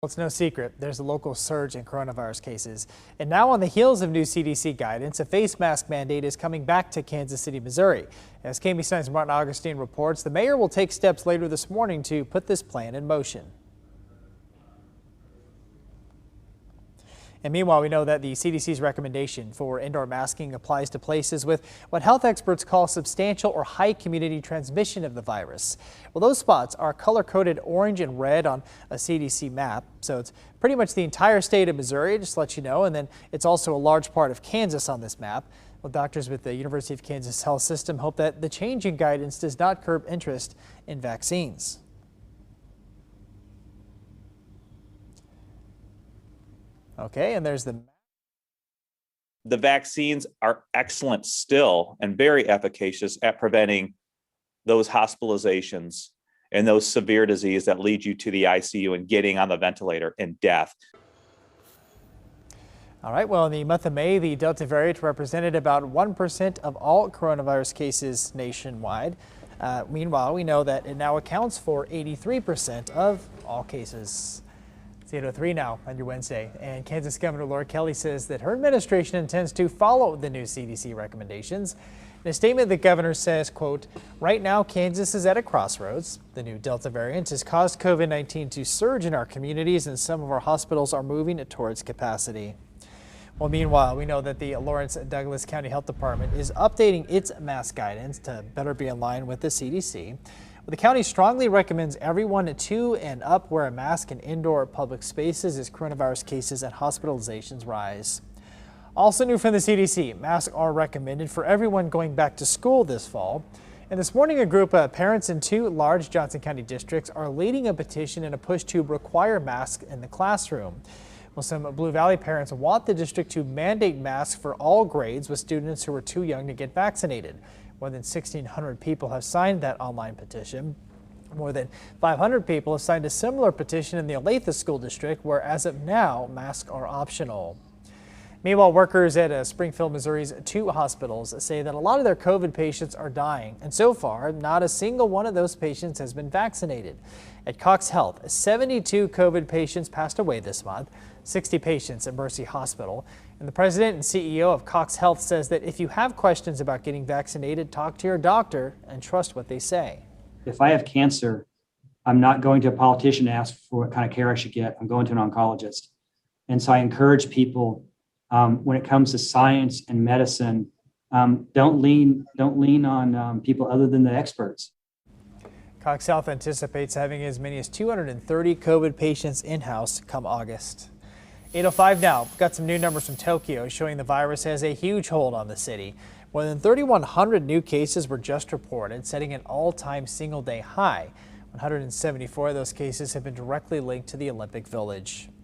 Well, it's no secret there's a local surge in coronavirus cases. And now, on the heels of new CDC guidance, a face mask mandate is coming back to Kansas City, Missouri. As KMBE9's Martin Augustine reports, the mayor will take steps later this morning to put this plan in motion. And meanwhile, we know that the CDC's recommendation for indoor masking applies to places with what health experts call substantial or high community transmission of the virus. Well, those spots are color-coded orange and red on a CDC map. So it's pretty much the entire state of Missouri, just to let you know. And then it's also a large part of Kansas on this map. Well, doctors with the University of Kansas Health System hope that the change in guidance does not curb interest in vaccines. Okay, and there's the vaccines are excellent still and very efficacious at preventing those hospitalizations and those severe disease that lead you to the ICU and getting on the ventilator and death. All right, well, in the month of May, the Delta variant represented about 1% of all coronavirus cases nationwide. Meanwhile, we know that it now accounts for 83% of all cases. It's 8:03 now on your Wednesday, and Kansas Governor Laura Kelly says that her administration intends to follow the new CDC recommendations. In a statement, the governor says, quote, "Right now, Kansas is at a crossroads. The new Delta variant has caused COVID-19 to surge in our communities, and some of our hospitals are moving towards capacity." Well, meanwhile, we know that the Lawrence Douglas County Health Department is updating its mask guidance to better be in line with the CDC. The county strongly recommends everyone 2 and up wear a mask in indoor public spaces as coronavirus cases and hospitalizations rise. Also new from the CDC, masks are recommended for everyone going back to school this fall. And this morning, a group of parents in 2 large Johnson County districts are leading a petition in a push to require masks in the classroom. Well, some Blue Valley parents want the district to mandate masks for all grades with students who are too young to get vaccinated. More than 1,600 people have signed that online petition. More than 500 people have signed a similar petition in the Olathe School District, where as of now, masks are optional. Meanwhile, workers at Springfield, Missouri's 2 hospitals say that a lot of their COVID patients are dying, and so far, not a single one of those patients has been vaccinated. At Cox Health, 72 COVID patients passed away this month, 60 patients at Mercy Hospital. And the president and CEO of Cox Health says that if you have questions about getting vaccinated, talk to your doctor and trust what they say. If I have cancer, I'm not going to a politician to ask for what kind of care I should get. I'm going to an oncologist. And so I encourage people, when it comes to science and medicine, don't lean on people other than the experts. Cox Health anticipates having as many as 230 COVID patients in-house come August. 8:05 now. Got some new numbers from Tokyo showing the virus has a huge hold on the city. More than 3,100 new cases were just reported, setting an all-time single-day high. 174 of those cases have been directly linked to the Olympic Village.